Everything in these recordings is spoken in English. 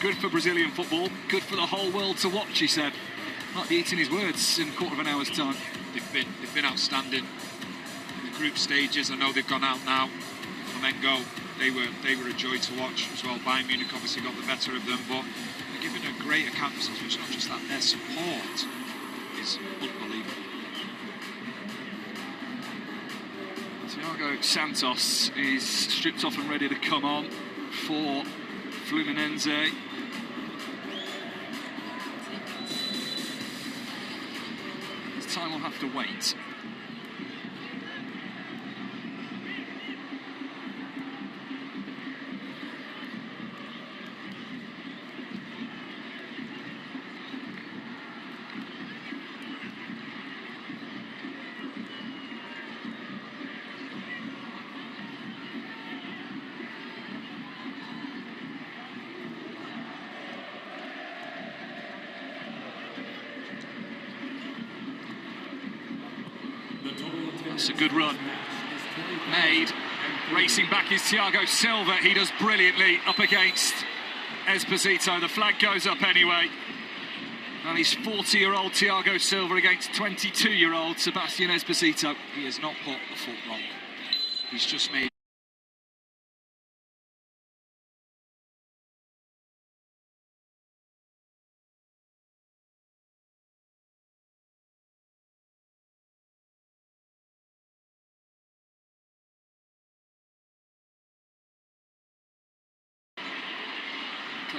Good for Brazilian football, good for the whole world to watch, he said. Might be eating his words in a quarter of an hour's time. They've been outstanding in the group stages. I know they've gone out now. Flamengo, they were a joy to watch as well. Bayern Munich obviously got the better of them, but they're giving a great account of themselves. It's not just that, their support is unbelievable. Thiago Santos is stripped off and ready to come on for Fluminense. This time we'll have to wait. It's a good run. Made. Racing back is Thiago Silva. He does brilliantly up against Esposito. The flag goes up anyway. And he's 40-year-old Thiago Silva against 22-year-old Sebastian Esposito. He has not put a foot wrong. He's just made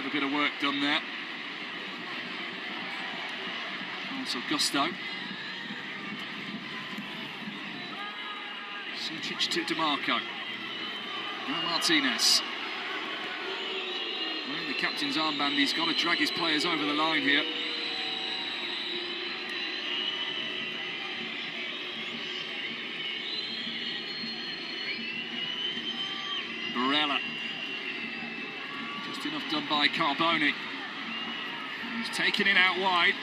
a bit of work done there. Also Gusto. Sucic to DeMarco. Now Martinez. Wearing the captain's armband, he's got to drag his players over the line here. Barella. Just enough done by Carboni. He's taking it out wide.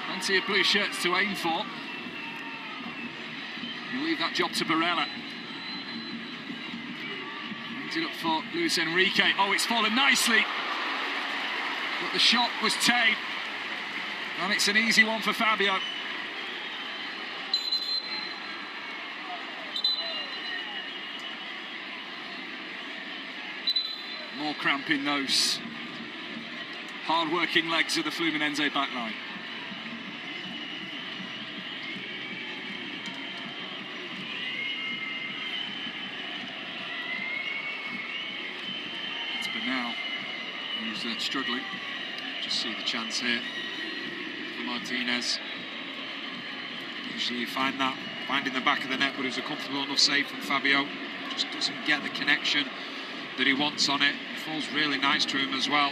Plenty of blue shirts to aim for. You leave that job to Barella. Brings it up for Luis Enrique. Oh, it's fallen nicely. But the shot was tame. And it's an easy one for Fabio. More cramp in those hard-working legs of the Fluminense backline. It's Bernal who's struggling. Just see the chance here for Martinez. Usually you find that finding the back of the net, but it was a comfortable enough save from Fabio. Just doesn't get the connection that he wants on it. It falls really nice to him as well.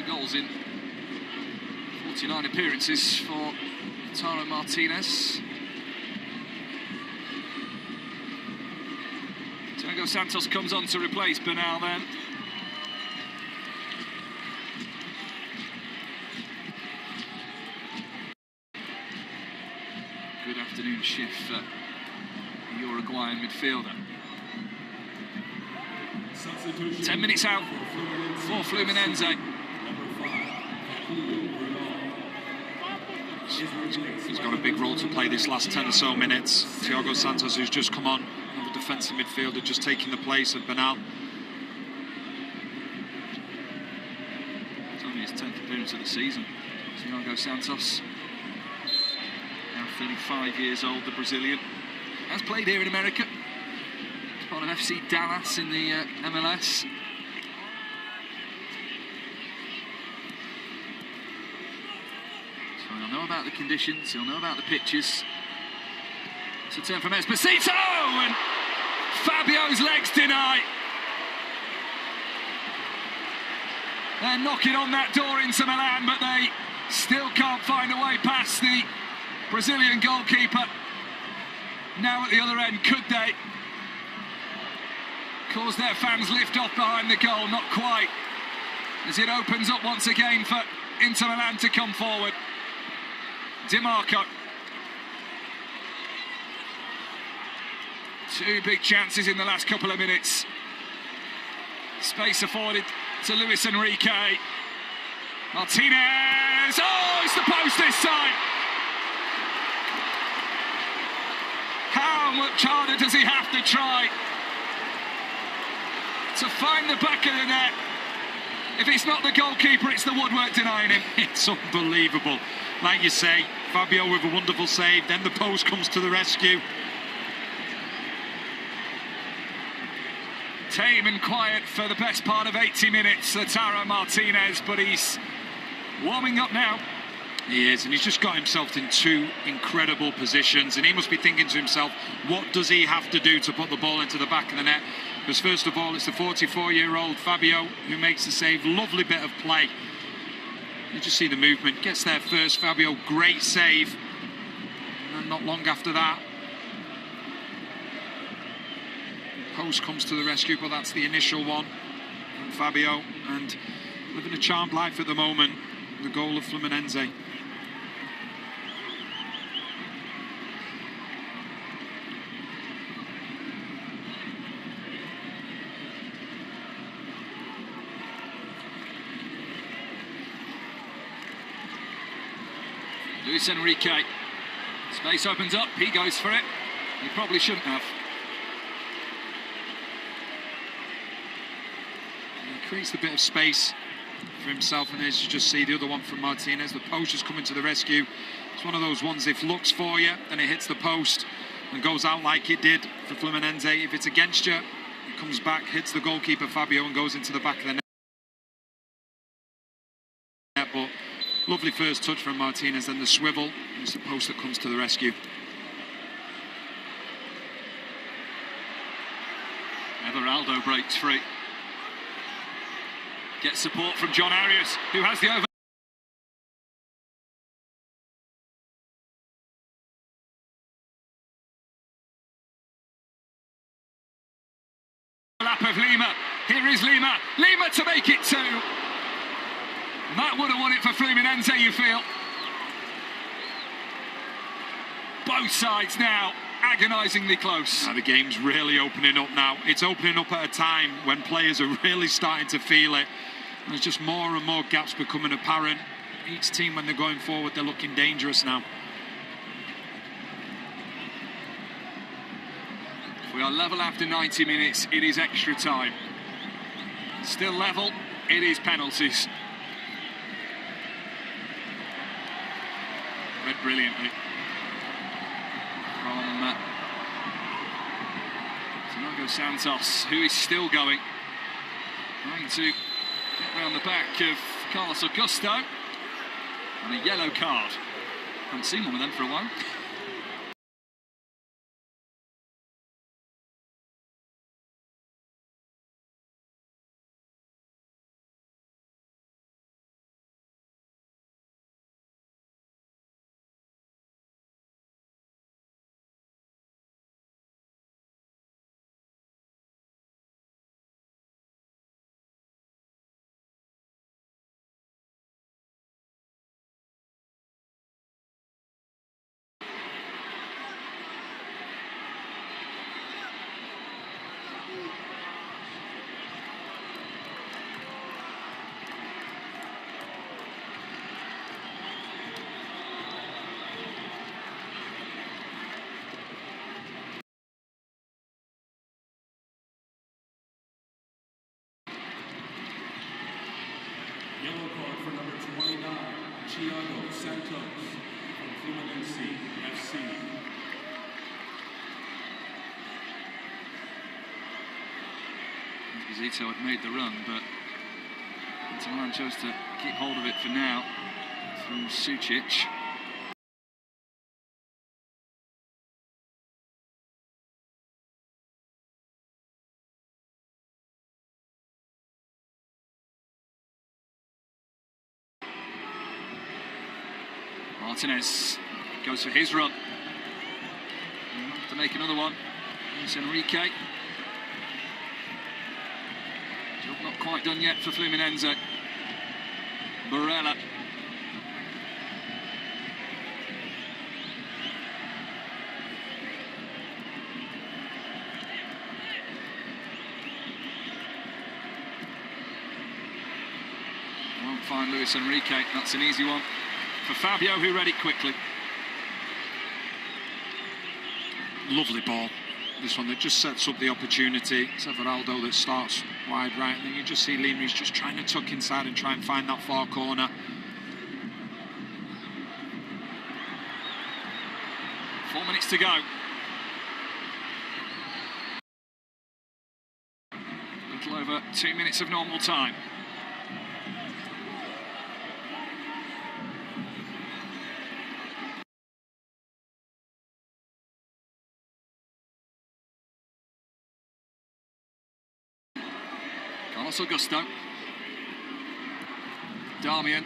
Goals in 49 appearances for Lautaro Martinez. Thiago Santos comes on to replace Bernal then. Good afternoon shift for the Uruguayan midfielder. 10 minutes out for Fluminense. He's got a big role to play this last 10 or so minutes. Thiago Santos, who's just come on, another defensive midfielder, just taking the place of Bernal. It's only his 10th appearance of the season. Thiago Santos, now 35 years old, the Brazilian. Has played here in America. He's part of FC Dallas in the MLS. He'll know about the conditions, he'll know about the pitches. It's a turn from Esposito, and Fabio's legs deny. They're knocking on that door into Milan, but they still can't find a way past the Brazilian goalkeeper. Now at the other end, could they cause their fans lift off behind the goal? Not quite, as it opens up once again for Inter Milan to come forward. DeMarco. Two big chances in the last couple of minutes. Space afforded to Luis Enrique. Martinez! Oh, it's the post this time! How much harder does he have to try to find the back of the net? If it's not the goalkeeper, it's the woodwork denying him. It's unbelievable. Like you say, Fabio with a wonderful save, then the post comes to the rescue. Tame and quiet for the best part of 80 minutes, Lautaro Martinez, but he's warming up now. He is, and he's just got himself in two incredible positions, and he must be thinking to himself, what does he have to do to put the ball into the back of the net? Because first of all, it's the 44-year-old Fabio who makes the save. Lovely bit of play. You just see the movement. Gets there first, Fabio, great save. And not long after that, post comes to the rescue, but that's the initial one from Fabio, and living a charmed life at the moment, the goal of Fluminense. Luis Enrique. Space opens up, he goes for it. He probably shouldn't have. He creates a bit of space for himself, and as you just see the other one from Martinez, the post is coming to the rescue. It's one of those ones, if looks for you, then it hits the post and goes out like it did for Fluminense. If it's against you, it comes back, hits the goalkeeper Fabio and goes into the back of the net. But lovely first touch from Martinez, then the swivel. It's the post that comes to the rescue. Everaldo breaks free. Gets support from John Arias, who has the overlap of Lima. Here is Lima. Lima to make it two. That would have won it for Fluminense, you feel. Both sides now agonisingly close. Now the game's really opening up now. It's opening up at a time when players are really starting to feel it. There's just more and more gaps becoming apparent. Each team, when they're going forward, they're looking dangerous now. We are level after 90 minutes. It is extra time. Still level. It is penalties. Read brilliantly from Thiago Santos, who is still going. Trying to get round the back of Carlos Augusto. And a yellow card. Haven't seen one of them for a while. Yellow card for number 29, Thiago Santos from Fluminense FC. Esposito had made the run, but Milan chose to keep hold of it for now through Sucic. Martinez goes for his run. To make another one. It's Enrique. Job not quite done yet for Fluminense. Barella. find Luis Enrique. That's an easy one for Fabio, who read it quickly. Lovely ball. This one that just sets up the opportunity. It's Everaldo that starts wide right, and then you just see Lima, he's just trying to tuck inside and try and find that far corner. 4 minutes to go. A little over 2 minutes of normal time. Carlos Augusto. Darmian.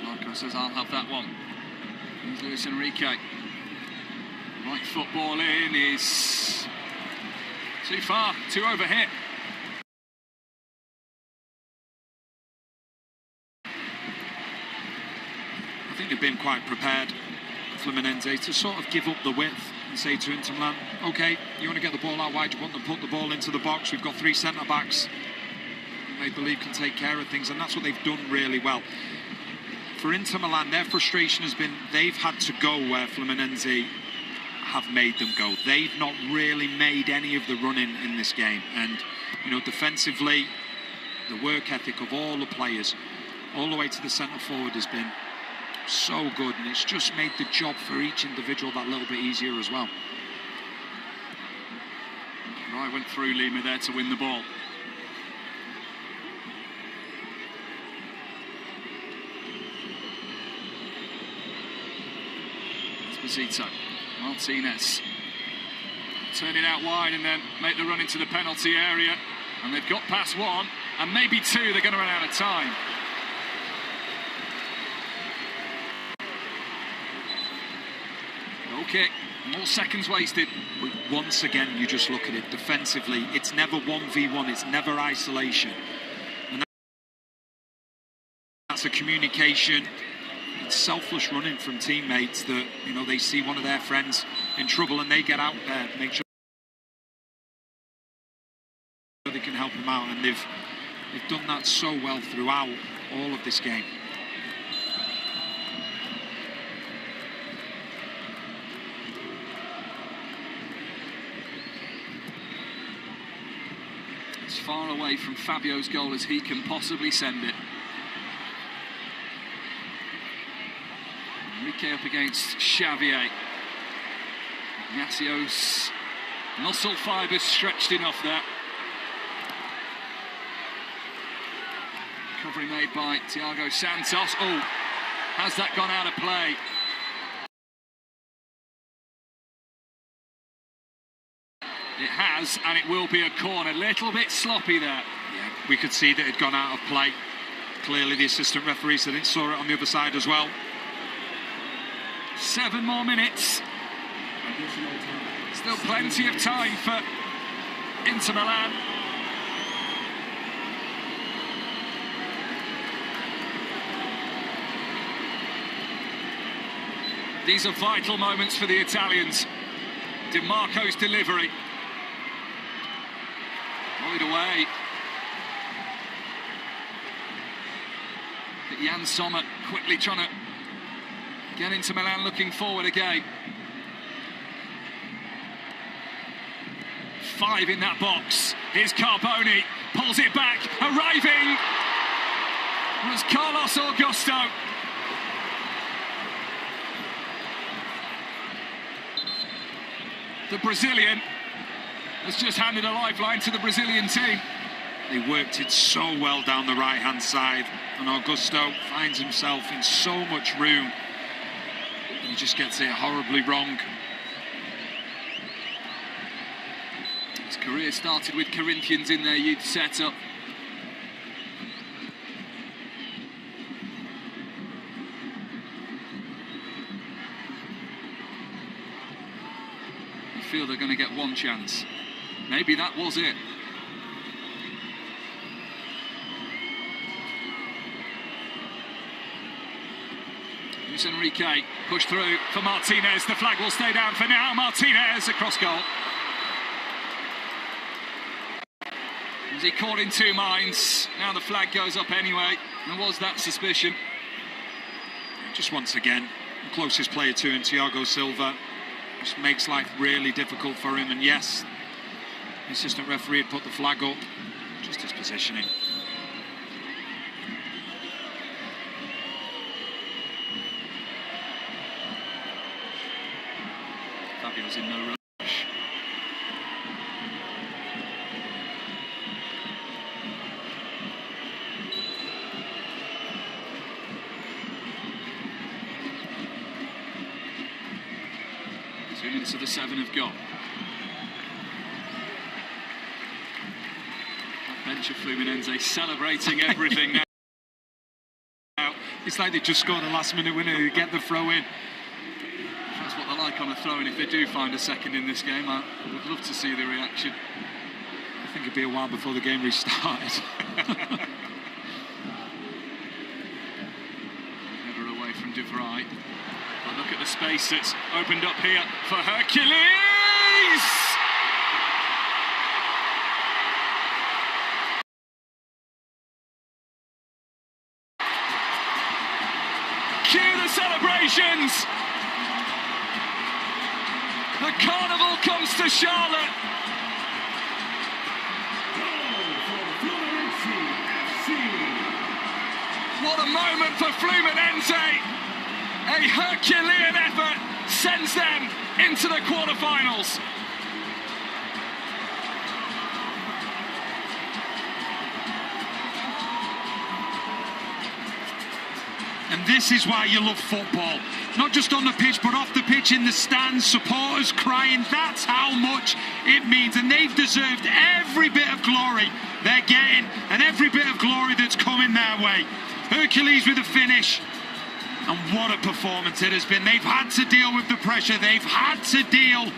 Marco says, I'll have that one. Here's Luis Enrique. Right football in is too far, too overhit. I think they've been quite prepared, Fluminense, to sort of give up the width and say to Inter Milan, OK, you want to get the ball out wide, you want to put the ball into the box, we've got 3 centre-backs they believe can take care of things, and that's what they've done really well. For Inter Milan, their frustration has been they've had to go where Fluminense have made them go. They've not really made any of the running in this game, and, you know, defensively, the work ethic of all the players, all the way to the centre-forward has been so good, and it's just made the job for each individual that little bit easier as well. Right, went through Lima there to win the ball. Esposito, Martinez. Turn it out wide and then make the run into the penalty area. And they've got past 1, and maybe 2, they're going to run out of time. Okay, more seconds wasted. But once again, you just look at it defensively. It's never 1v1, it's never isolation. And that's a communication. It's selfless running from teammates that, you know, they see one of their friends in trouble and they get out there, make sure they can help him out. And they've done that so well throughout all of this game. As far away from Fabio's goal as he can possibly send it. Enrique up against Xavier. Ignacio's muscle fibres stretched enough there. Recovery made by Thiago Santos. Oh, has that gone out of play? It has, and it will be a corner. Little bit sloppy there. Yeah, we could see that it had gone out of play. Clearly the assistant referee said it, saw it on the other side as well. 7 more minutes. Still plenty of time for Inter Milan. These are vital moments for the Italians. Di Marco's delivery. Volleyed away. But Jan Sommer quickly trying to get into Milan, looking forward again. 5 in that box. Here's Carboni, pulls it back. Arriving was Carlos Augusto. The Brazilian has just handed a lifeline to the Brazilian team. They worked it so well down the right-hand side, and Augusto finds himself in so much room. He just gets it horribly wrong. His career started with Corinthians in their youth setup. You feel they're going to get one chance. Maybe that was it. Luis Enrique push through for Martinez. The flag will stay down for now. Martinez across goal. Was he caught in two minds? Now the flag goes up anyway. There was that suspicion. Just once again, the closest player to him, Thiago Silva, just makes life really difficult for him. And yes, the assistant referee had put the flag up, just his positioning. Fabio's in no rush. Two minutes of the 7 have gone. That bench of Fluminense celebrating everything now. It's like they just scored a last-minute winner who get the throw in. That's what they're like on a throw-in. If they do find a second in this game, I would love to see the reaction. I think it'd be a while before the game restarted. Header away from De Vrij. But look at the space that's opened up here for Hercules! Cue the celebrations! The carnival comes to Charlotte. What a moment for Fluminense! A Herculean effort sends them into the quarterfinals. And this is why you love football. Not just on the pitch, but off the pitch, in the stands, supporters crying. That's how much it means. And they've deserved every bit of glory they're getting and every bit of glory that's coming their way. Hercules with a finish. And what a performance it has been. They've had to deal with the pressure. They've had to deal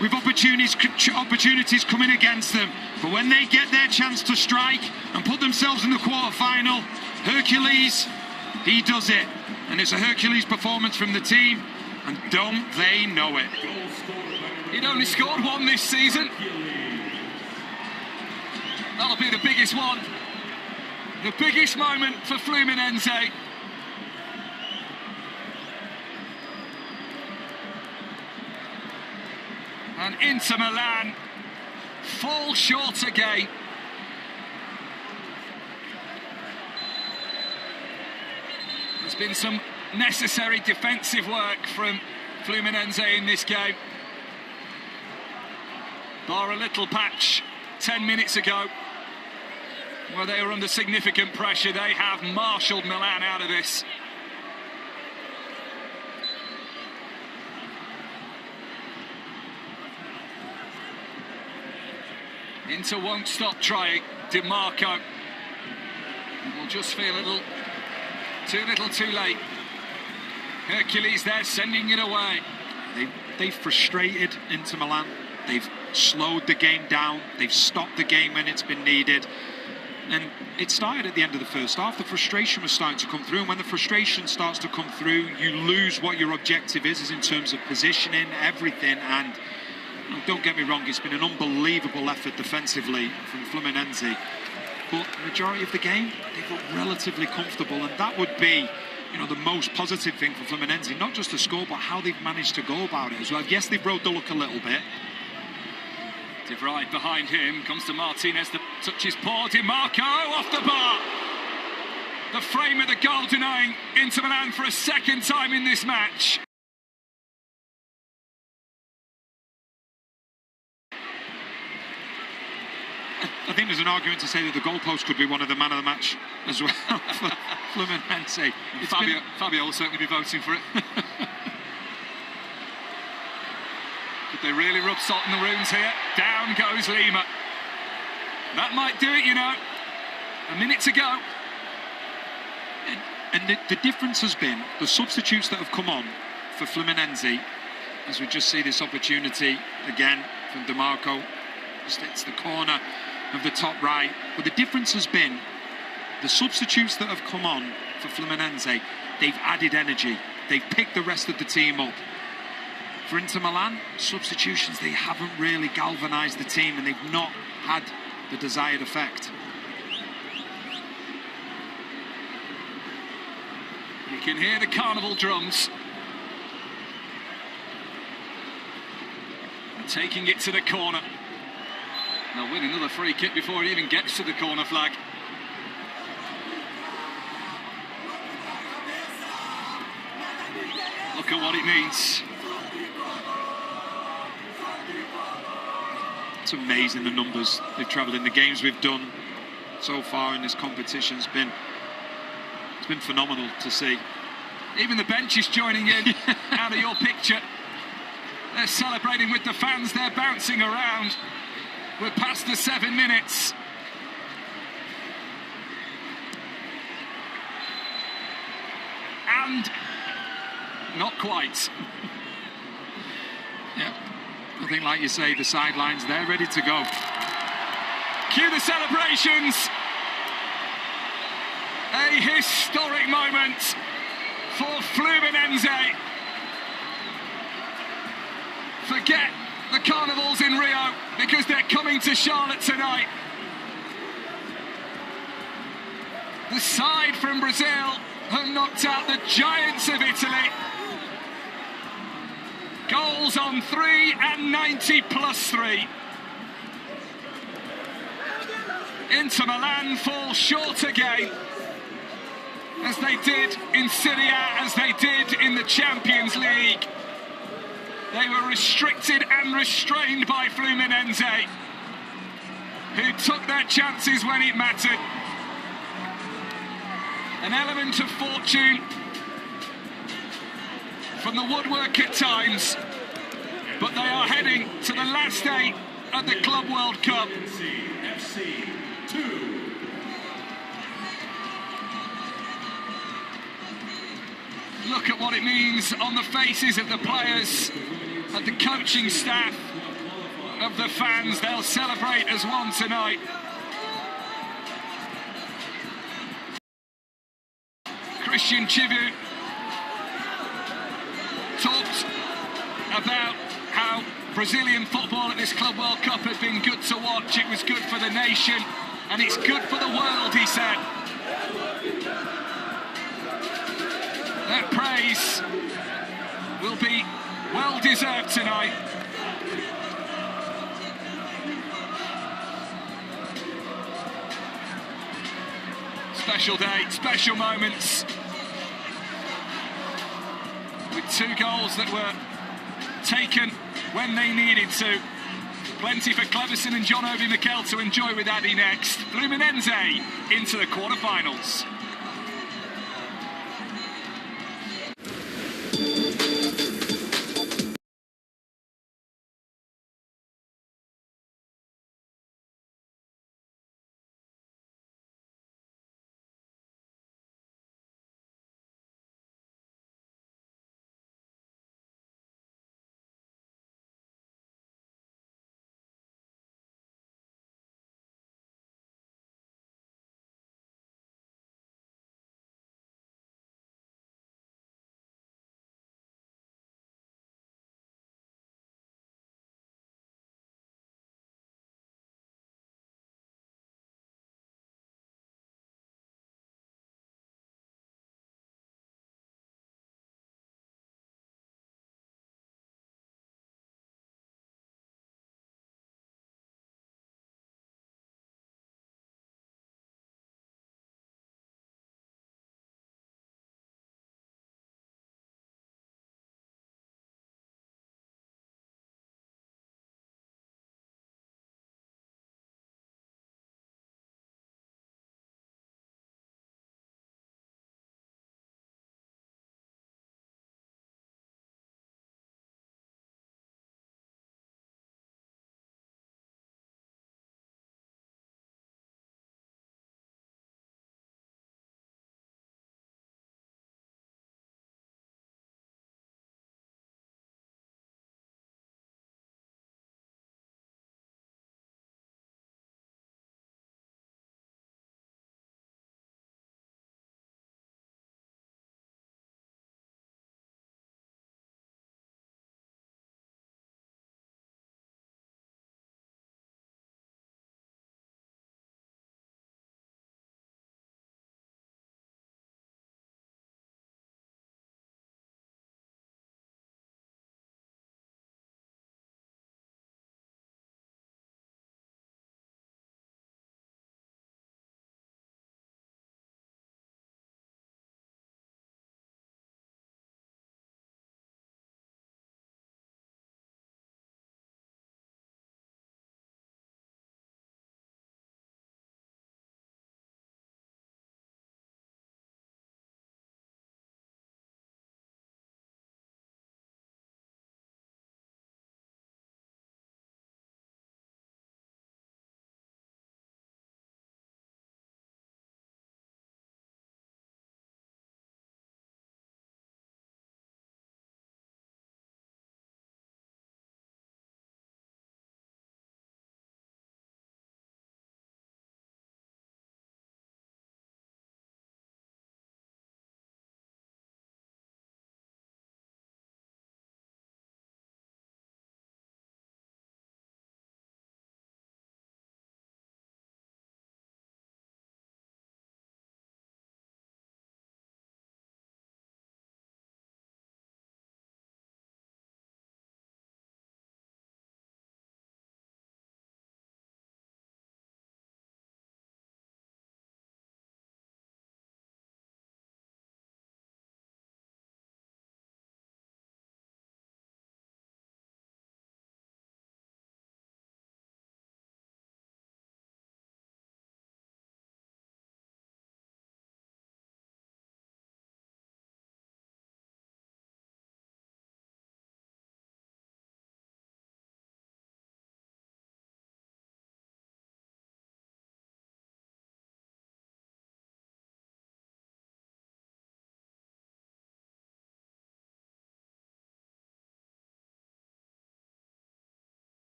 with opportunities coming against them. But when they get their chance to strike and put themselves in the quarter-final, Hercules, he does it. And it's a Hercules performance from the team. And don't they know it? He'd only scored one this season. That'll be the biggest one. The biggest moment for Fluminense. And Inter Milan fall short again. There's been some necessary defensive work from Fluminense in this game. Bar a little patch 10 minutes ago where they were under significant pressure. They have marshalled Milan out of this. Inter won't stop trying. Di Marco will just feel too little too late. Hercules there sending it away. They've frustrated Inter Milan. They've slowed the game down. They've stopped the game when it's been needed. And it started at the end of the first half. The frustration was starting to come through. And when the frustration starts to come through, you lose what your objective is in terms of positioning, everything. And don't get me wrong, it's been an unbelievable effort defensively from Fluminense. But the majority of the game, they've looked relatively comfortable. And that would be, the most positive thing for Fluminense. Not just the score, but how they've managed to go about it as well. Yes, they've rode the luck a little bit. De Vrij behind him, comes to Martinez, the touch is poor, Di Marco off the bar. The frame of the goal denying Inter Milan for a second time in this match. I think there's an argument to say that the goalpost could be one of the man of the match as well for Fluminense. Fabio will certainly be voting for it. Could they really rub salt in the wounds here? Down goes Lima. That might do it, A minute to go. And the difference has been the substitutes that have come on for Fluminense, as we just see this opportunity again from Di Marco. Just hits the corner of the top right. But the difference has been the substitutes that have come on for Fluminense, they've added energy. they've picked the rest of the team up. For Inter Milan, substitutions, they haven't really galvanised the team, and they've not had the desired effect. You can hear the carnival drums. And taking it to the corner. They'll win another free kick before it even gets to the corner flag. Look at what it means. It's amazing the numbers they've travelled in. The games we've done so far in this competition it's been phenomenal to see. Even the bench is joining in out of your picture. They're celebrating with the fans, they're bouncing around. We're past the 7 minutes. And not quite. Yeah, I think, like you say, the sidelines, they're ready to go. Cue the celebrations. A historic moment for Fluminense. Forget the carnivals in Rio, because they're coming to Charlotte tonight. The side from Brazil have knocked out the giants of Italy. Goals on 3 and 90 plus 3. Inter Milan fall short again, as they did in Serie A, as they did in the Champions League. They were restricted and restrained by Fluminense, who took their chances when it mattered. An element of fortune from the woodwork at times, but they are heading to the last 8 of the Club World Cup. FC 2. Look at what it means on the faces of the players, of the coaching staff, of the fans. They'll celebrate as one tonight. Christian Chivu talked about how Brazilian football at this Club World Cup had been good to watch. It was good for the nation, and it's good for the world, he said. That praise will be well deserved tonight. Special day, special moments. With 2 goals that were taken when they needed to. Plenty for Cleverson and John Obi Mikel to enjoy with Addy next. Fluminense into the quarter-finals.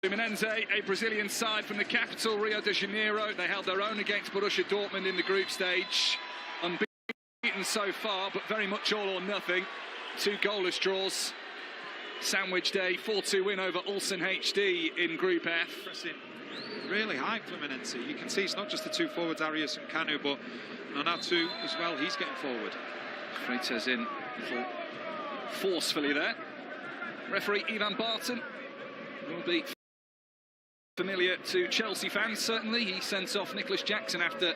Fluminense, a Brazilian side from the capital, Rio de Janeiro. They held their own against Borussia Dortmund in the group stage. Unbeaten so far, but very much all or nothing. 2 goalless draws. Sandwiched a 4-2 win over Ulsan HD in Group F. Pressing really high, Fluminense. You can see it's not just the 2 forwards, Arias and Canu, but Nonatu as well. He's getting forward. Freitas in forcefully there. Referee Ivan Barton will be familiar to Chelsea fans, certainly. He sent off Nicholas Jackson after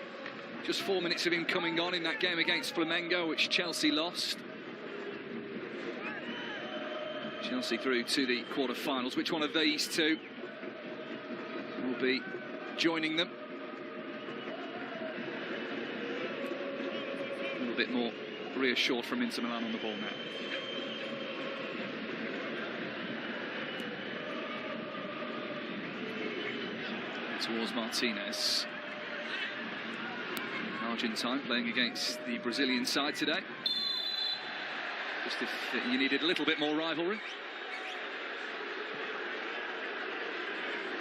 just 4 minutes of him coming on in that game against Flamengo, which Chelsea lost. Chelsea through to the quarter-finals. Which one of these two will be joining them? A little bit more reassured from Inter Milan on the ball now. Towards Martinez. Argentine playing against the Brazilian side today. Just if you needed a little bit more rivalry.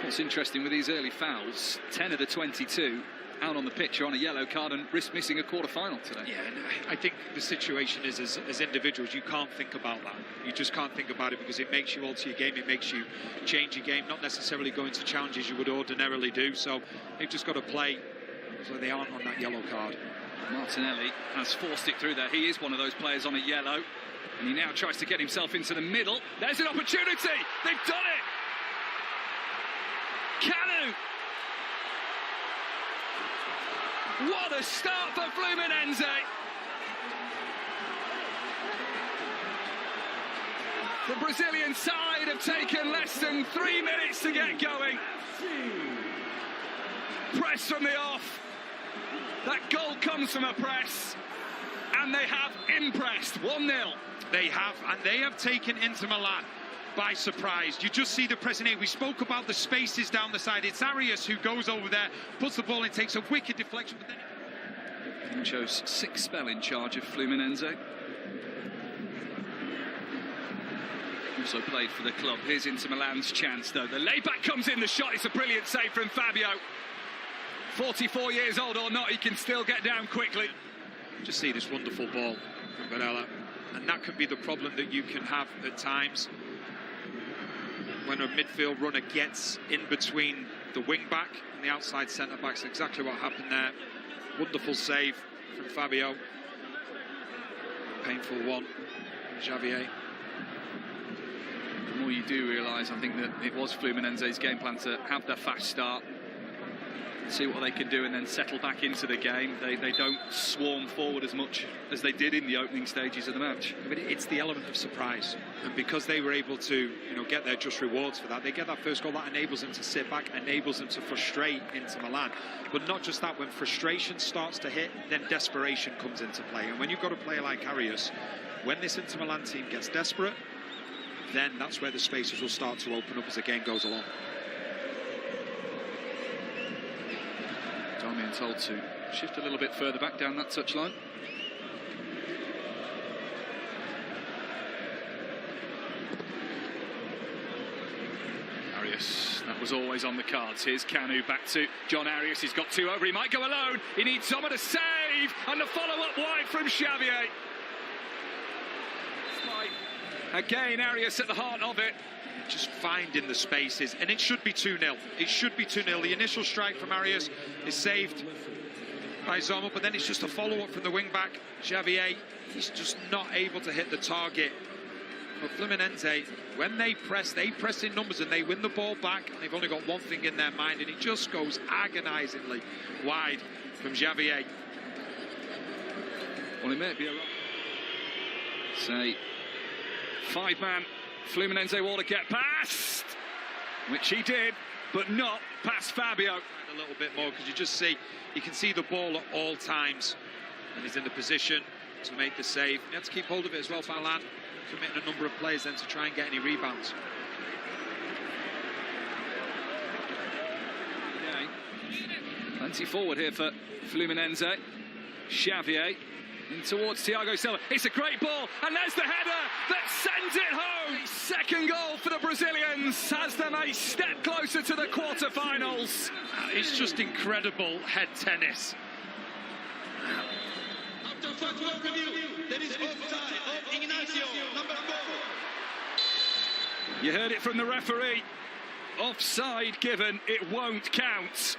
What's interesting with these early fouls, 10 of the 22 out on the pitch are on a yellow card and risk missing a quarter-final today. Yeah, and I think the situation is, as individuals, you can't think about that. You just can't think about it because it makes you alter your game, it makes you change your game, not necessarily going to challenges you would ordinarily do. So they've just got to play so they aren't on that yellow card. Martinelli has forced it through there. He is one of those players on a yellow, and he now tries to get himself into the middle. There's an opportunity. They've done it. Canu. What a start for Fluminense. The Brazilian side have taken less than 3 minutes to get going. Press from the off. That goal comes from a press, and they have impressed. 1-0. They have, and they have taken Inter Milan by surprise. You just see the pressing here. We spoke about the spaces down the side. It's Arias who goes over there, puts the ball in, takes a wicked deflection. But then Pincho's 6th spell in charge of Fluminense. Also played for the club. Here's Inter Milan's chance, though. The layback comes in, the shot. It's a brilliant save from Fabio. 44 years old or not, he can still get down quickly. Just see this wonderful ball from Varela. And that can be the problem that you can have at times when a midfield runner gets in between the wing-back and the outside centre-backs. Exactly what happened there. Wonderful save from Fabio. Painful one from Xavier. The more you do realise, I think that it was Fluminense's game plan to have their fast start, see what they can do and then settle back into the game. They don't swarm forward as much as they did in the opening stages of the match. But it's the element of surprise, and because they were able to, get their just rewards for that, they get that first goal. That enables them to sit back, enables them to frustrate Inter Milan. But not just that, when frustration starts to hit, then desperation comes into play. And when you've got a player like Arias, when this Inter Milan team gets desperate, then that's where the spaces will start to open up as the game goes along. Damian told to shift a little bit further back down that touchline. Arias, that was always on the cards. Here's Canu back to John Arias. He's got 2 over. He might go alone. He needs someone to save. And the follow-up wide from Xavier. Again, Arias at the heart of it. Just finding the spaces, and it should be 2-0. It should be 2-0. The initial strike from Arias is saved by Zomer, but then it's just a follow-up from the wing-back. Xavier, he's just not able to hit the target. But Fluminense, when they press in numbers and they win the ball back, and they've only got one thing in their mind, and it just goes agonisingly wide from Xavier. Well, it may be a say 5-man Fluminense want to get past, which he did, but not past Fabio. A little bit more, because you can see the ball at all times, and he's in the position to make the save. He had to keep hold of it as well, Milan, committing a number of players then to try and get any rebounds. Okay. Plenty forward here for Fluminense. Xavier In towards Thiago Silva. It's a great ball, and there's the header that sends it home. Second goal for the Brazilians has them a step closer to the quarter-finals. It's just incredible head tennis. After first world review, there is offside of Ignacio, number 4. You heard it from the referee. Offside given, it won't count.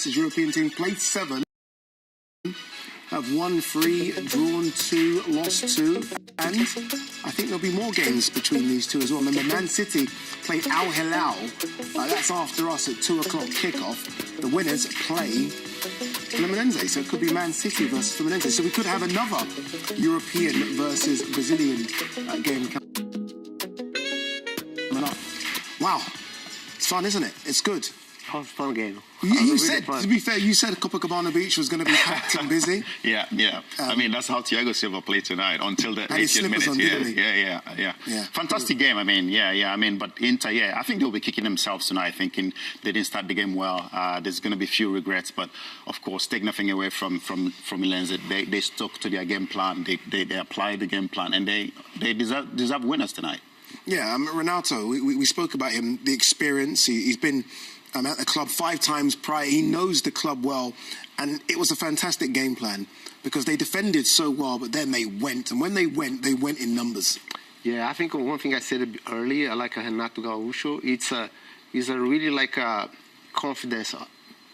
European team, played 7, have won 3, drawn 2, lost 2, and I think there'll be more games between these two as well. Remember, Man City play Al Hilal. That's after us at 2 o'clock kickoff. The winners play Fluminense, so it could be Man City versus Fluminense. So we could have another European versus Brazilian game coming up. Wow, it's fun, isn't it? It's good. It was a fun game. You said, to be fair, you said Copacabana Beach was going to be packed and busy. Yeah. I mean, that's how Thiago Silva played tonight until the 80th minute. Yeah. Fantastic game. I mean, I mean, but Inter, I think they'll be kicking themselves tonight, thinking they didn't start the game well. There's going to be few regrets, but of course, take nothing away from Milan. They stuck to their game plan. They applied the game plan, and they deserve winners tonight. Yeah, Renato, we spoke about him, the experience. He's been at the club 5 times prior. He knows the club well, and it was a fantastic game plan because they defended so well, but then they went, and when they went in numbers. Yeah, I think one thing I said earlier, I like Renato Gaúcho. It's a really like a confidence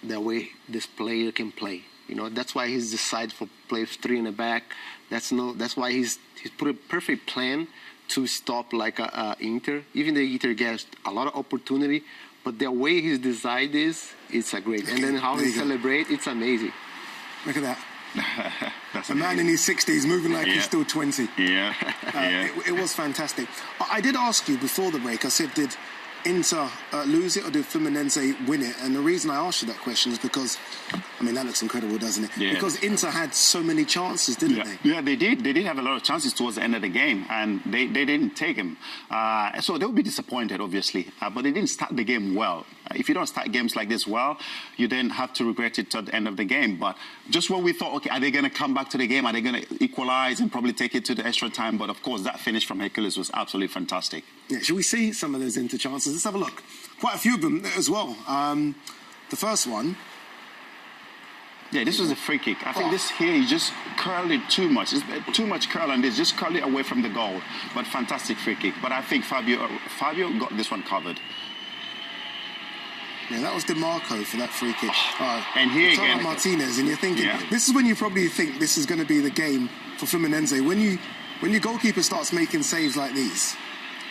the way this player can play. You know, that's why he's decided for play 3 in the back. That's why he's put a perfect plan to stop like Inter. Even the Inter gets a lot of opportunity, but the way his design it's a great. And then how he celebrates, it's amazing. Look at that. That's a man in his 60s moving like he's still 20. It was fantastic. I did ask you before the break, I said, did Inter lose it or did Fluminense win it? And the reason I asked you that question is because, I mean, that looks incredible, doesn't it? Yeah. Because Inter had so many chances, didn't they? Yeah, they did. They did have a lot of chances towards the end of the game, and they didn't take them. So they'll be disappointed, obviously. But they didn't start the game well. If you don't start games like this well, you then have to regret it at the end of the game. But just when we thought, okay, are they going to come back to the game? Are they going to equalize and probably take it to the extra time? But of course, that finish from Hercules was absolutely fantastic. Yeah, should we see some of those Inter chances? Let's have a look. Quite a few of them as well. The first one. Yeah, this was a free kick. I think this here, he just curled it too much. It's too much curl on this. Just curl it away from the goal. But fantastic free kick. But I think Fabio got this one covered. Yeah, that was DeMarco for that free kick. And here again, Martinez, and you're thinking, this is when you probably think this is going to be the game for Fluminense. When your goalkeeper starts making saves like these.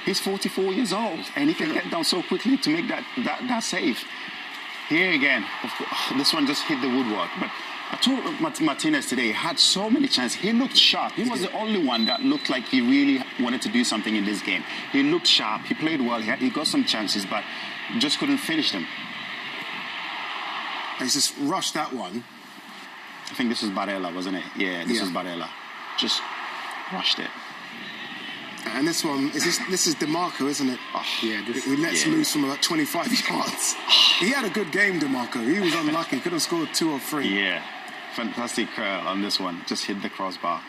He's 44 years old, and he can get down so quickly to make that save. Here again, this one just hit the woodwork. But I told Martinez today, he had so many chances. He looked sharp. He was the only one that looked like he really wanted to do something in this game. He looked sharp. He played well. He got some chances, but just couldn't finish them. He's just rushed that one. I think this was Barella, wasn't it? Yeah, this was Barella. Just rushed it. And this one, this is DeMarco, isn't it? He lets loose from about 25 yards. He had a good game, DeMarco. He was unlucky. Could have scored 2 or 3. Yeah, fantastic curl on this one. Just hit the crossbar.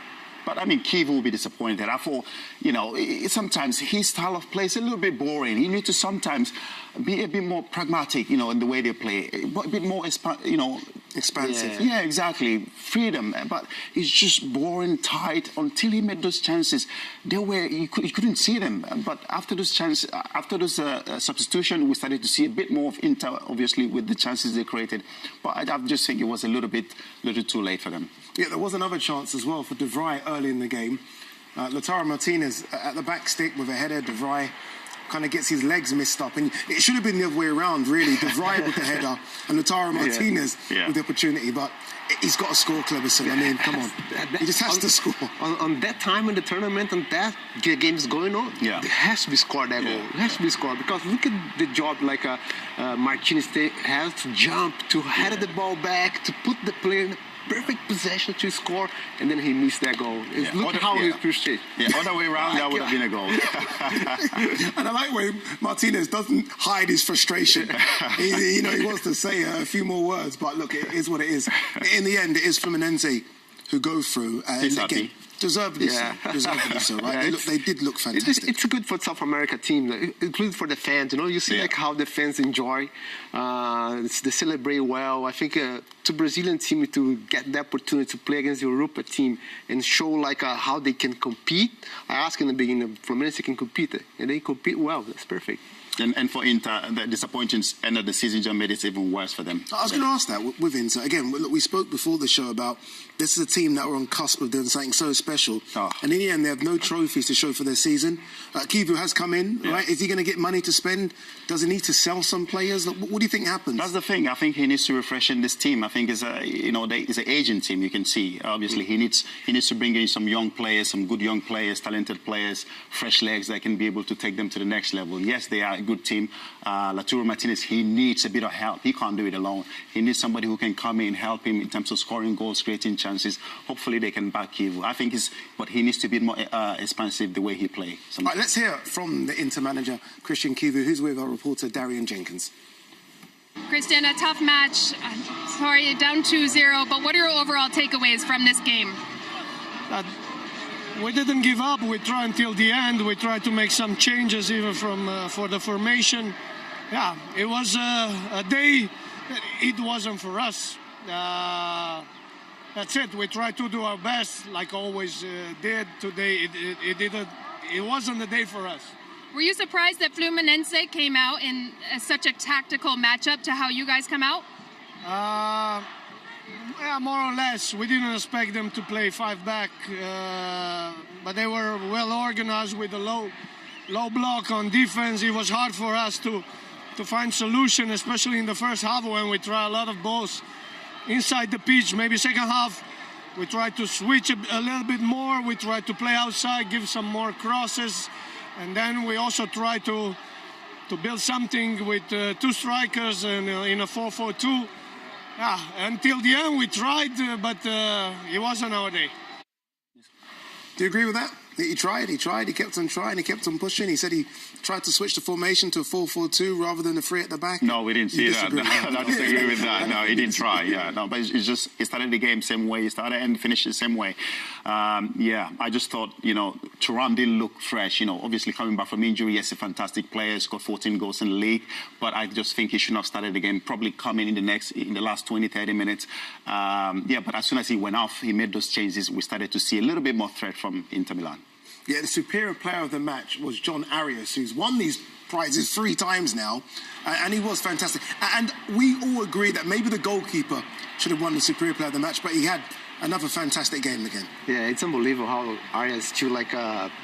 But, I mean, Kiev will be disappointed. I thought, you know, sometimes his style of play is a little bit boring. He needs to sometimes be a bit more pragmatic, you know, in the way they play. A bit more, expansive. Yeah, exactly. Freedom. But it's just boring, tight. Until he made those chances, you couldn't see them. But after those chances, after those substitution, we started to see a bit more of Inter, obviously, with the chances they created. But I just think it was a little too late for them. Yeah, there was another chance as well for De Vrij early in the game. Lautaro Martinez at the back stick with a header. De Vrij kind of gets his legs messed up. And it should have been the other way around, really. De Vrij with the header and Lautaro Martinez with the opportunity. But he's got to score, Cleberson. I mean, come on. He just has to score. On that time in the tournament and that game is going on, it has to be scored, that goal. It has to be scored. Because look at the job like Martinez has to jump, to head the ball back, to put the player in perfect possession to score, and then he missed that goal. Look how he pushed it. Yeah, other way around, that would have been a goal. And I like when Martinez doesn't hide his frustration. He wants to say a few more words, but look, it is what it is. In the end, it is Fluminense who go through. And again, deservedly so, right? They did look fantastic. It's a good for South America team, including for the fans. You know, you see like how the fans enjoy. They celebrate well. I think to Brazilian team to get the opportunity to play against the Europa team and show like how they can compete. I asked in the beginning, Fluminense can compete, and they compete well. That's perfect. And for Inter, the disappointing end of the season just made it even worse for them. I was going to ask that with Inter. Again, look, we spoke before the show about this is a team that were on cusp of doing something so special. Oh. And in the end, they have no trophies to show for their season. Kivu has come in, right? Is he going to get money to spend? Does he need to sell some players? What do you think happens? That's the thing. I think he needs to refreshen this team. I think it's an aging team. You can see. Obviously, he needs to bring in some young players, some good young players, talented players, fresh legs that can be able to take them to the next level. Yes, they are a good team. Lautaro Martinez, he needs a bit of help. He can't do it alone. He needs somebody who can come in, help him in terms of scoring goals, creating chances. Hopefully, they can back Kivu. I think but he needs to be more expansive the way he plays. Right, let's hear from the Inter manager, Christian Kivu, who's with our reporter, Darian Jenkins. Christian, a tough match. Sorry, down 2-0, but what are your overall takeaways from this game? We didn't give up. We tried until the end. We tried to make some changes even for the formation. Yeah, it was a day that it wasn't for us. That's it. We tried to do our best, like always did today. It wasn't a day for us. Were you surprised that Fluminense came out in such a tactical matchup to how you guys come out? Yeah, more or less. We didn't expect them to play 5-back, but they were well organized with a low block on defense. It was hard for us to find solution, especially in the first half when we try a lot of balls inside the pitch. Maybe second half, we tried to switch a little bit more. We tried to play outside, give some more crosses. And then we also try to build something with two strikers and in a 4-4-2. Yeah, until the end we tried, but it wasn't our day. Do you agree with that? He tried, he kept on trying, he kept on pushing. He said he tried to switch the formation to a 4-4-2 rather than a 3 at the back. No, we didn't see that. I disagree with that. No, he didn't try. Yeah, no, but it's just he started the game same way. He started and finished the same way. I just thought, Thuram didn't look fresh. Obviously coming back from injury, yes, a fantastic player. He scored 14 goals in the league, but I just think he shouldn't have started the game. Probably coming in the last 20-30 minutes. But as soon as he went off, he made those changes. We started to see a little bit more threat from Inter Milan. Yeah, the superior player of the match was John Arias, who's won these prizes 3 times now, and he was fantastic. And we all agree that maybe the goalkeeper should have won the superior player of the match, but he had another fantastic game again. Yeah, it's unbelievable how Arias still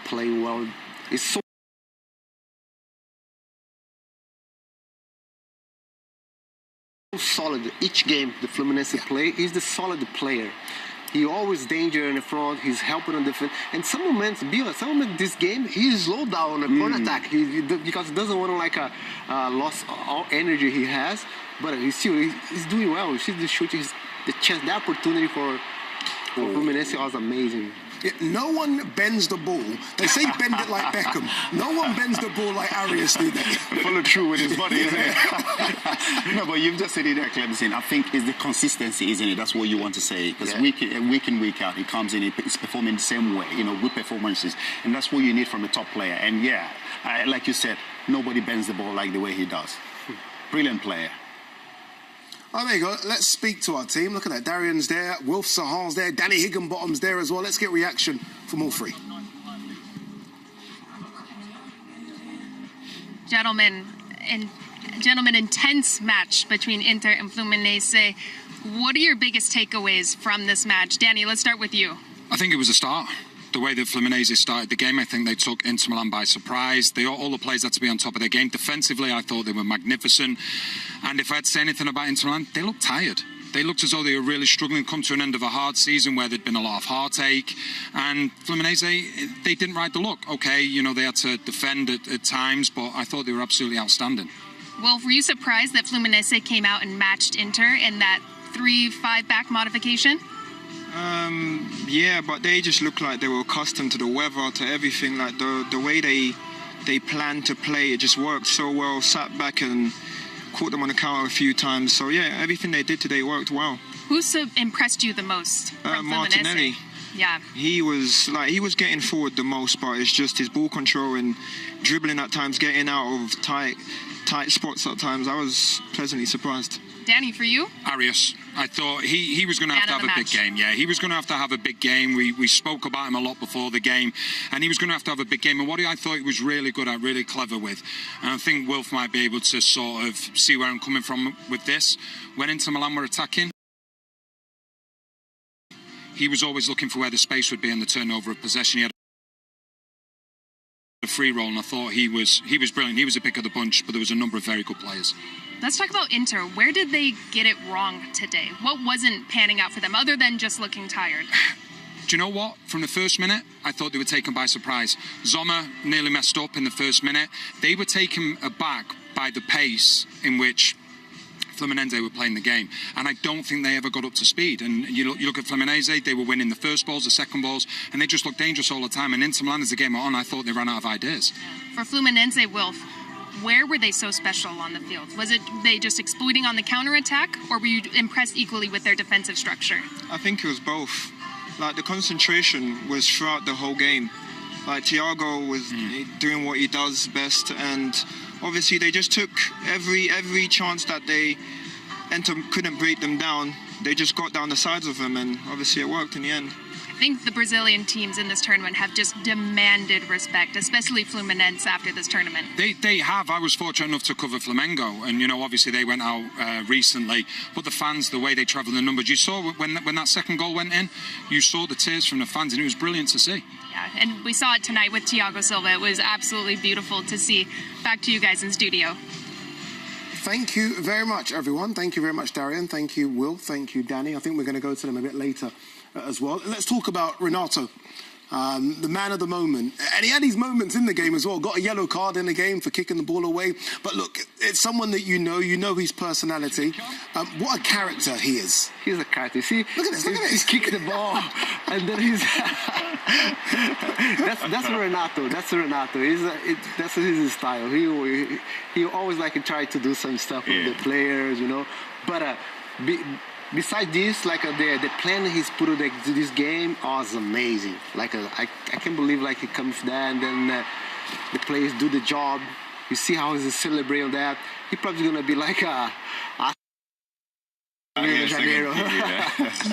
play well. It's so solid. Each game the Fluminense play, he's the solid player. He always danger in the front. He's helping on the defense. And some moments this game, he slowed down on the corner attack because he doesn't want to lost all energy he has. But he's doing well. You see the shooting, the chance, the opportunity for Fluminense was amazing. Yeah, no one bends the ball. They say bend it like Beckham. No one bends the ball like Arias do that. Follow through with his body, isn't it? No, but you've just said it there, Clemson. I think it's the consistency, isn't it? That's what you want to say. Because week in, week out, he comes in, he's performing the same way, good performances. And that's what you need from a top player. And like you said, nobody bends the ball like the way he does. Brilliant player. Oh, there you go. Let's speak to our team. Look at that. Darian's there. Wilf Sahar's there. Danny Higginbottom's there as well. Let's get reaction from all 3. Gentlemen, intense match between Inter and Fluminense. What are your biggest takeaways from this match? Danny, let's start with you. I think it was a start. The way that Fluminense started the game, I think they took Inter Milan by surprise. All the players had to be on top of their game. Defensively, I thought they were magnificent. And if I had to say anything about Inter Milan, they looked tired. They looked as though they were really struggling to come to an end of a hard season where there'd been a lot of heartache. And Fluminense, they didn't ride the luck. Okay, they had to defend at times, but I thought they were absolutely outstanding. Well, were you surprised that Fluminense came out and matched Inter in that 3-5-back modification? Yeah, but they just looked like they were accustomed to the weather, to everything. Like the way they planned to play, it just worked so well. Sat back and caught them on the counter a few times. So yeah, everything they did today worked well. Who's impressed you the most from Martinelli. Yeah. He was getting forward the most, but it's just his ball control and dribbling at times, getting out of tight tight spots at times. I was pleasantly surprised. Danny, for you? Arias. I thought he was going to have a big game. Yeah, he was going to have a big game. We spoke about him a lot before the game, and he was going to have a big game. And what I thought he was really good at, really clever with, and I think Wilf might be able to sort of see where I'm coming from with this. When Inter Milan were attacking, he was always looking for where the space would be in the turnover of possession. He had a free roll, and I thought he was brilliant. He was a pick of the bunch, but there was a number of very good players. Let's talk about Inter. Where did they get it wrong today? What wasn't panning out for them, other than just looking tired? Do you know what? From the first minute, I thought they were taken by surprise. Sommer nearly messed up in the first minute. They were taken aback by the pace in which Fluminense were playing the game, and I don't think they ever got up to speed. And you look at Fluminense, they were winning the first balls, the second balls, and they just looked dangerous all the time. And Inter Milan, as the game went on, I thought they ran out of ideas. For Fluminense, Wilf, where were they so special on the field? Was it they just exploiting on the counterattack, or were you impressed equally with their defensive structure? I think it was both. Like, the concentration was throughout the whole game. Like, Thiago was doing what he does best, and obviously they just took every chance that they couldn't break them down. They just got down the sides of them, and obviously it worked in the end. I think the Brazilian teams in this tournament have just demanded respect, especially Fluminense after this tournament. They have. I was fortunate enough to cover Flamengo, and obviously they went out recently. But the fans, the way they travelled, the numbers, you saw when that second goal went in, you saw the tears from the fans, and it was brilliant to see. Yeah, and we saw it tonight with Thiago Silva. It was absolutely beautiful to see. Back to you guys in studio. Thank you very much, everyone. Thank you very much, Darian. Thank you, Will. Thank you, Danny. I think we're going to go to them a bit later as well. Let's talk about Renato, the man of the moment. And he had these moments in the game as well. Got a yellow card in the game for kicking the ball away. But look, it's someone that you know his personality. What a character he is. He's a character. See, look at this. He's kicking the ball, and then he's. that's Renato. That's Renato. That's his style. He always like to try to do some stuff with the players, But besides this, like the plan he's put into this game was amazing. Like I can't believe he comes there and then the players do the job. You see how he's celebrating that. He's probably gonna be like a Rio de Janeiro.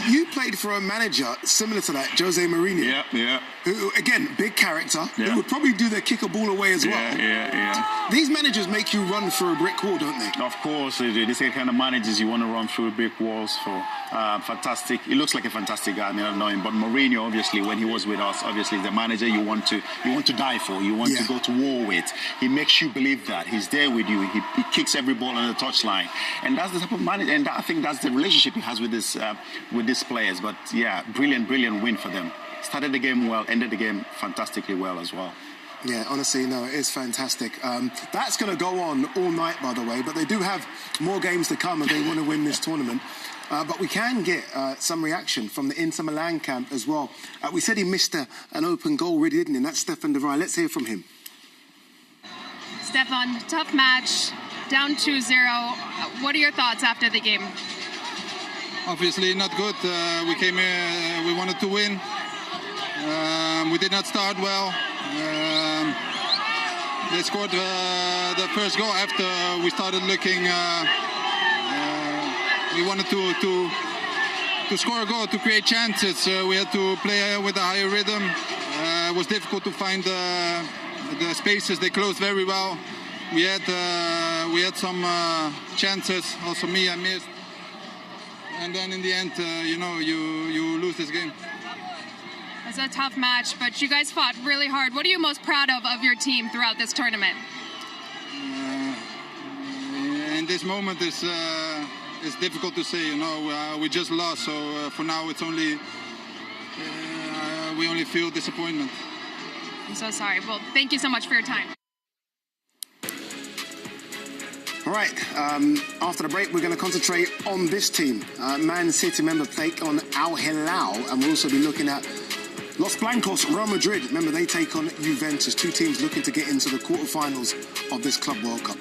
You played for a manager similar to that, Jose Mourinho. Yeah. Who, again, big character. Who would probably do their kick a ball away as well. Yeah. These managers make you run through a brick wall, don't they? Of course they do. These are the kind of managers you want to run through brick walls for. Fantastic. He looks like a fantastic guy. I mean, I don't know him, but Mourinho, obviously, when he was with us, obviously, the manager you want to die for. You want to go to war with. He makes you believe that he's there with you. He kicks every ball on the touchline, and that's the type of manager. And I think that's the relationship he has with these players. But yeah, brilliant win for them. Started the game well, ended the game fantastically well as well. Yeah, honestly, no, it is fantastic. That's going to go on all night, by the way, but they do have more games to come if they want to win this tournament. But we can get some reaction from the Inter Milan camp as well. We said he missed an open goal, really, didn't he? And that's Stefan de Vrij. Let's hear from him. Stefan, tough match, down 2-0. What are your thoughts after the game? Obviously not good. We came here, we wanted to win. We did not start well. They scored the first goal after we started looking. We wanted to score a goal, to create chances. We had to play with a higher rhythm. It was difficult to find the spaces. They closed very well. We had some chances. Also me, I missed. And then in the end, you lose this game. It was a tough match, but you guys fought really hard. What are you most proud of your team throughout this tournament? In this moment, it's difficult to say. We just lost, so for now it's only we only feel disappointment. I'm so sorry. Well, thank you so much for your time. All right, after the break, we're going to concentrate on this team. Man City, remember, take on Al Hilal, and we'll also be looking at Los Blancos, Real Madrid. Remember, they take on Juventus, two teams looking to get into the quarterfinals of this Club World Cup.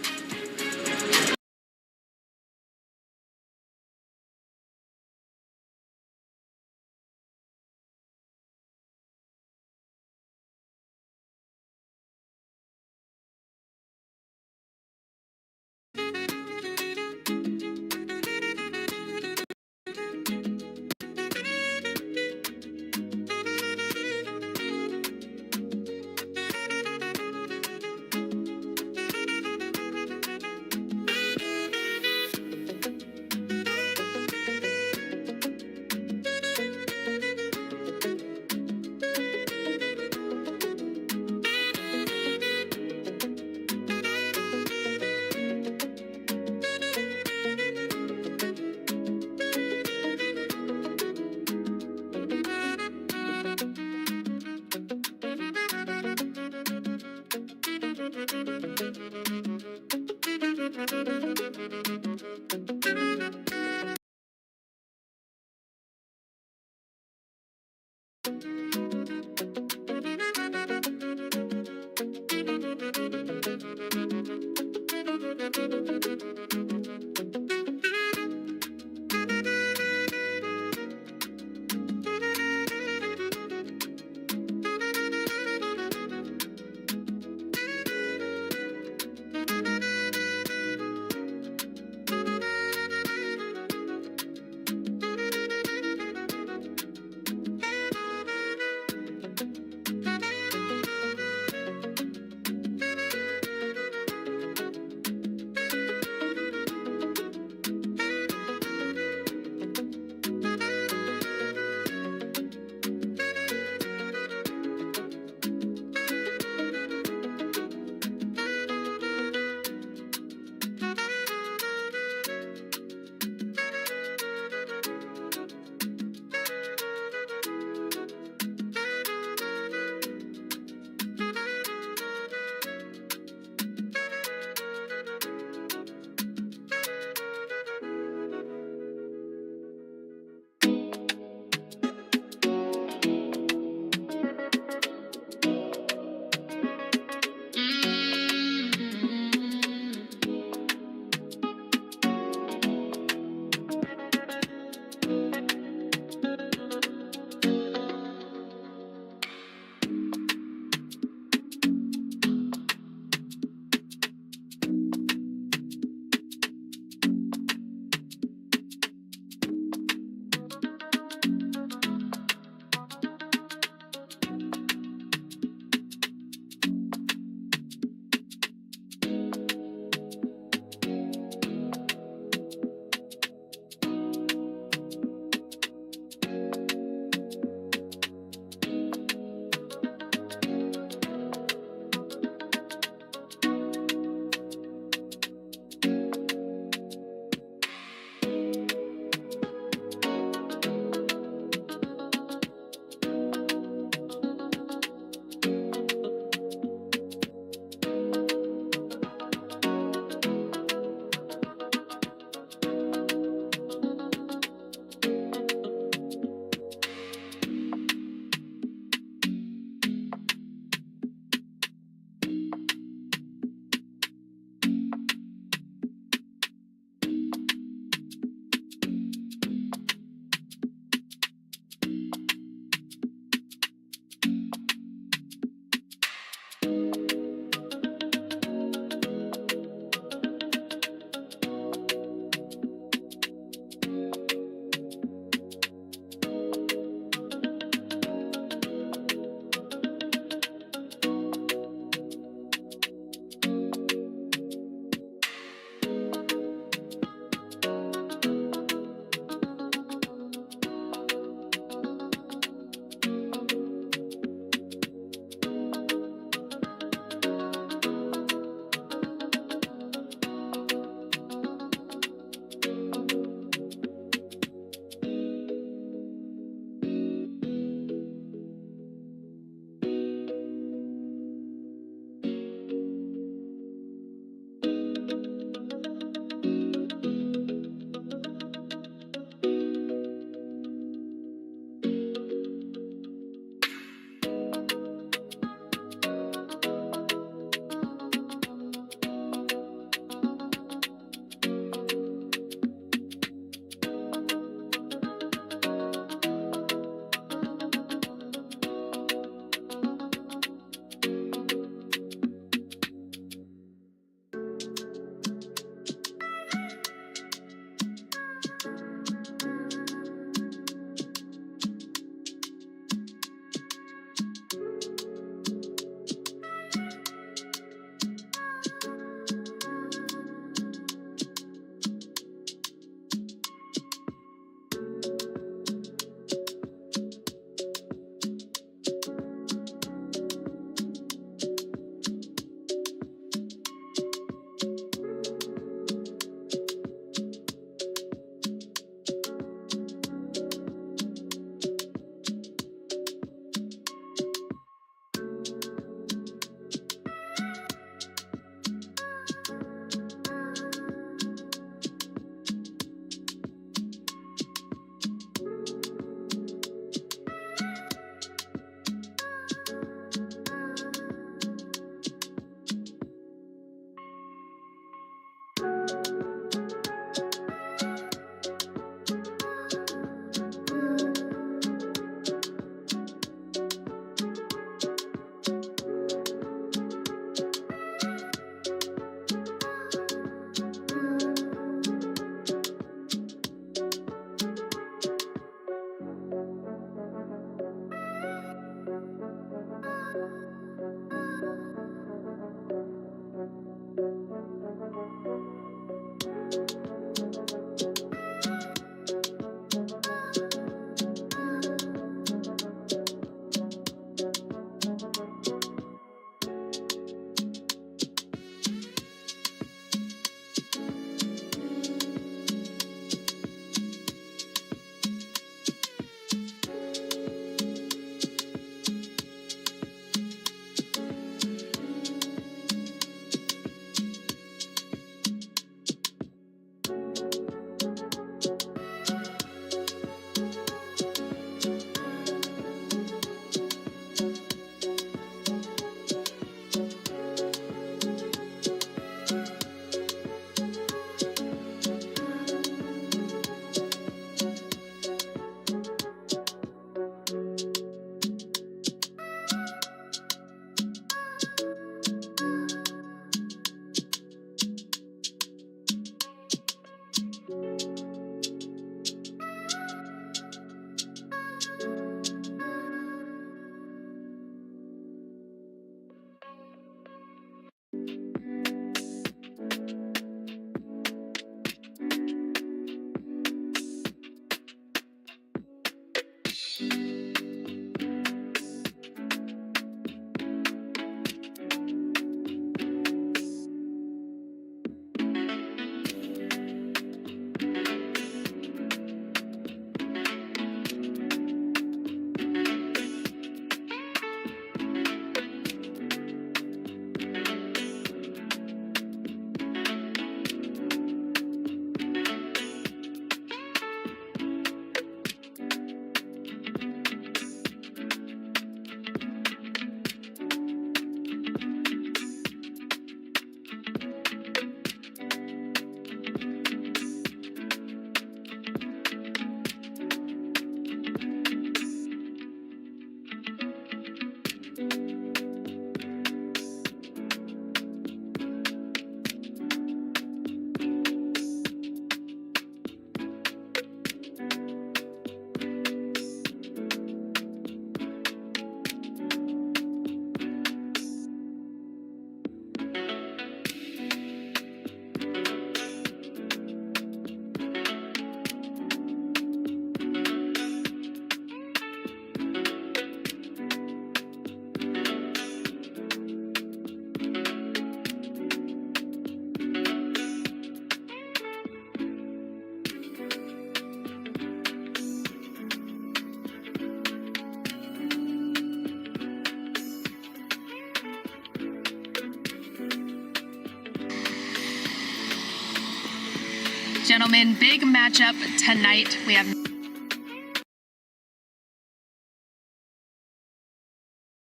Gentlemen, big matchup tonight. We have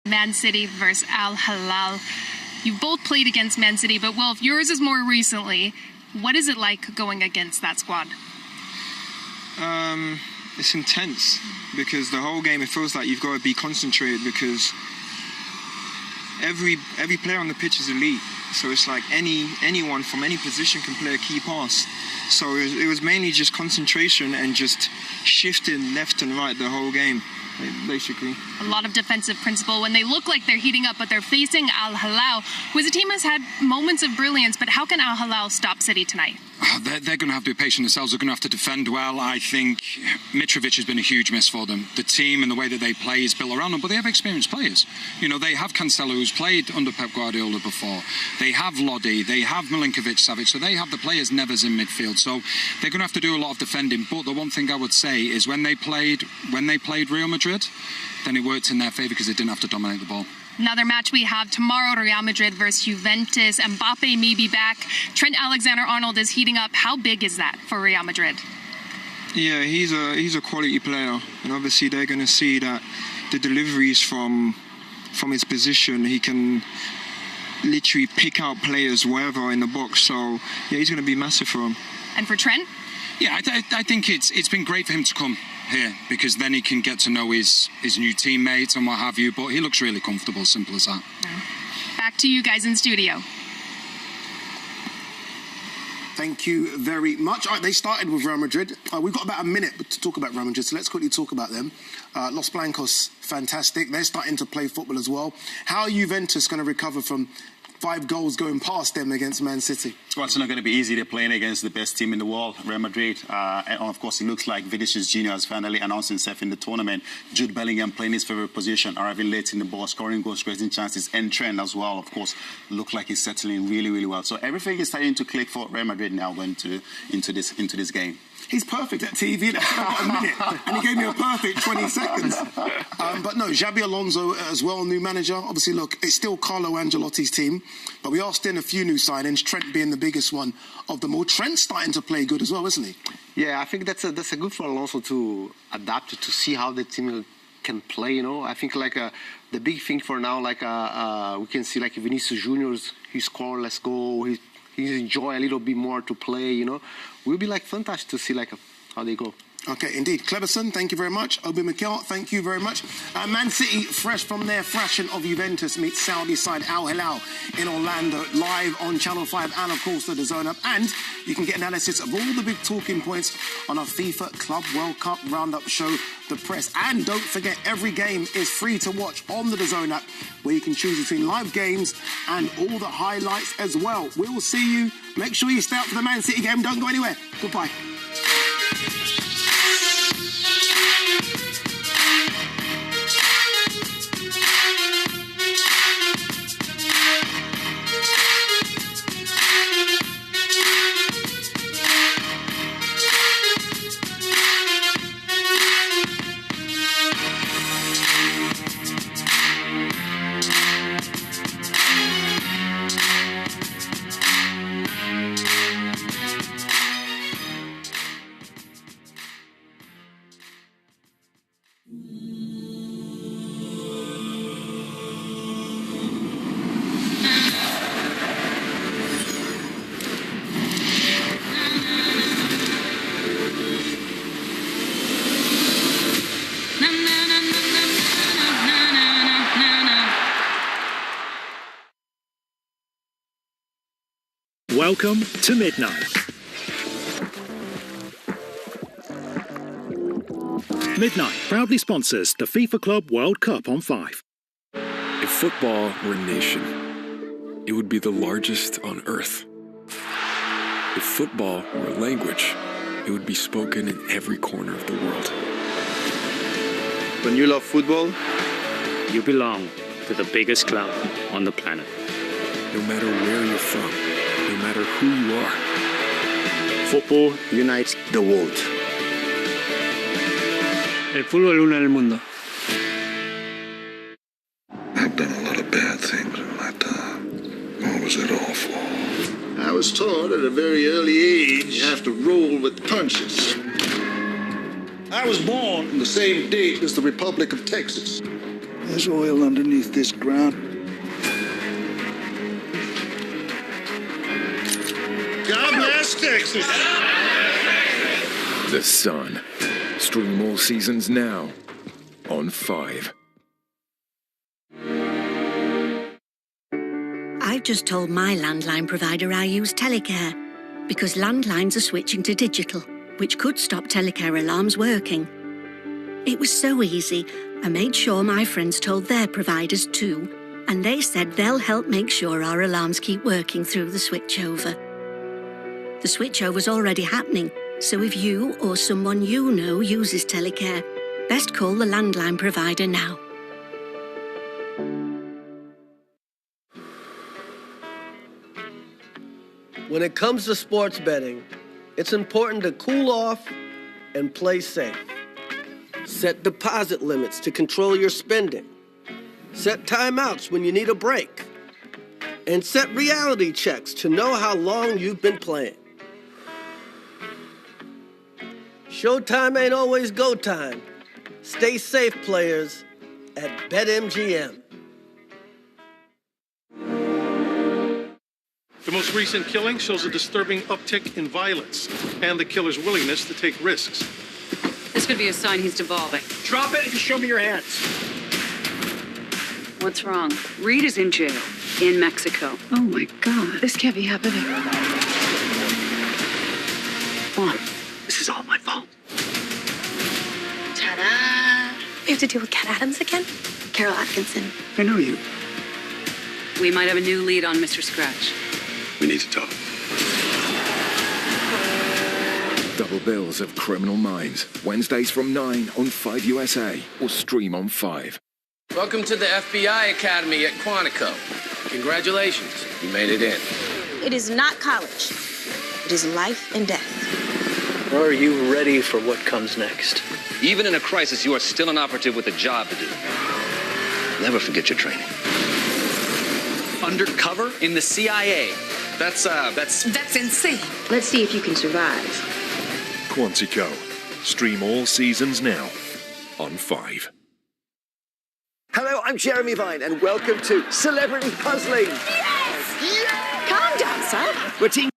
Man City versus Al Hilal. You both played against Man City, but Wolf, yours is more recently. What is it like going against that squad? It's intense because the whole game, it feels like you've got to be concentrated because every player on the pitch is elite. So it's like anyone from any position can play a key pass. So it was mainly just concentration and just shifting left and right the whole game, basically. A lot of defensive principle when they look like they're heating up, but they're facing Al Hilal, who as a team has had moments of brilliance, but how can Al Hilal stop City tonight? They're going to have to be patient themselves. They're going to have to defend well. I think Mitrovic has been a huge miss for them. The team and the way that they play is built around them, but they have experienced players. You know, they have Cancelo, who's played under Pep Guardiola before. They have Lodi. They have Milinkovic-Savic. So they have the players Neves in midfield. So they're going to have to do a lot of defending. But the one thing I would say is when they played Real Madrid, then it worked in their favour because they didn't have to dominate the ball. Another match we have tomorrow, Real Madrid versus Juventus. Mbappe may be back. Trent Alexander-Arnold is heating up. How big is that for Real Madrid? Yeah, he's a quality player. And obviously they're going to see that the deliveries from his position, he can literally pick out players wherever in the box. So, yeah, he's going to be massive for him. And for Trent? Yeah, I think it's been great for him to come here because then he can get to know his new teammates and what have you, but he looks really comfortable, simple as that. Back to you guys in studio. Thank you very much. All right, they started with Real Madrid. We've got about a minute to talk about Real Madrid, so let's quickly talk about them. Los Blancos, fantastic. They're starting to play football as well. How are Juventus going to recover from 5 goals going past them against Man City? Well, it's not going to be easy. They're playing against the best team in the world, Real Madrid. And of course, it looks like Vinicius Jr. has finally announced himself in the tournament. Jude Bellingham playing his favorite position, arriving late in the ball, scoring goals, creating chances. And Trent as well, of course, look like he's settling really, really well. So everything is starting to click for Real Madrid now going into this game. He's perfect at TV. I've got a minute, and he gave me a perfect 20 seconds. But no, Xabi Alonso as well, new manager. Obviously, look, it's still Carlo Ancelotti's team, but we are still a few new signings, Trent being the biggest one of them all. Trent's starting to play good as well, isn't he? Yeah, I think that's a good for Alonso to adapt to see how the team can play, you know. I think like the big thing for now, like we can see like Vinicius Junior, he scored less goal, he enjoy a little bit more to play, you know. Will be like fantastic to see like how they go. Okay, indeed. Cleberson, thank you very much. Obi Mikel, thank you very much. Man City, fresh from their thrashing of Juventus, meet Saudi side Al Hilal in Orlando, live on Channel 5 and, of course, the DAZN app. And you can get analysis of all the big talking points on our FIFA Club World Cup Roundup show, The Press. And don't forget, every game is free to watch on the DAZN app, where you can choose between live games and all the highlights as well. We will see you. Make sure you stay out for the Man City game. Don't go anywhere. Goodbye. Welcome to Midnight. Midnight proudly sponsors the FIFA Club World Cup on 5. If football were a nation, it would be the largest on earth. If football were a language, it would be spoken in every corner of the world. When you love football, you belong to the biggest club on the planet. No matter where you're from, no matter who you are, football unites the world. El fútbol une el mundo. I've done a lot of bad things in my time. What was it all for? I was taught at a very early age have to roll with the punches. I was born on the same day as the Republic of Texas. There's oil underneath this ground. God bless Texas. The Sun. Stream all seasons now on 5. I've just told my landline provider I use Telecare because landlines are switching to digital, which could stop Telecare alarms working. It was so easy. I made sure my friends told their providers too, and they said they'll help make sure our alarms keep working through the switchover. The switchover's already happening, so if you or someone you know uses Telecare, best call the landline provider now. When it comes to sports betting, it's important to cool off and play safe. Set deposit limits to control your spending. Set timeouts when you need a break. And set reality checks to know how long you've been playing. Showtime ain't always go time. Stay safe, players, at BetMGM. The most recent killing shows a disturbing uptick in violence and the killer's willingness to take risks. This could be a sign he's devolving. Drop it and show me your hands. What's wrong? Reed is in jail in Mexico. Oh my God, this can't be happening. Come on, this is all my fault. Ta-da! We have to deal with Cat Adams again? Carol Atkinson. I know you. We might have a new lead on Mr. Scratch. We need to talk. Double bills of Criminal Minds. Wednesdays from 9 on 5 USA or stream on 5. Welcome to the FBI Academy at Quantico. Congratulations, you made it in. It is not college. It is life and death. Are you ready for what comes next? Even in a crisis, you are still an operative with a job to do. Never forget your training. Undercover in the CIA. That's insane. Let's see if you can survive. Quantico. Stream all seasons now on 5. Hello, I'm Jeremy Vine, and welcome to Celebrity Puzzling. Yes! Yeah! Calm down, son. We're team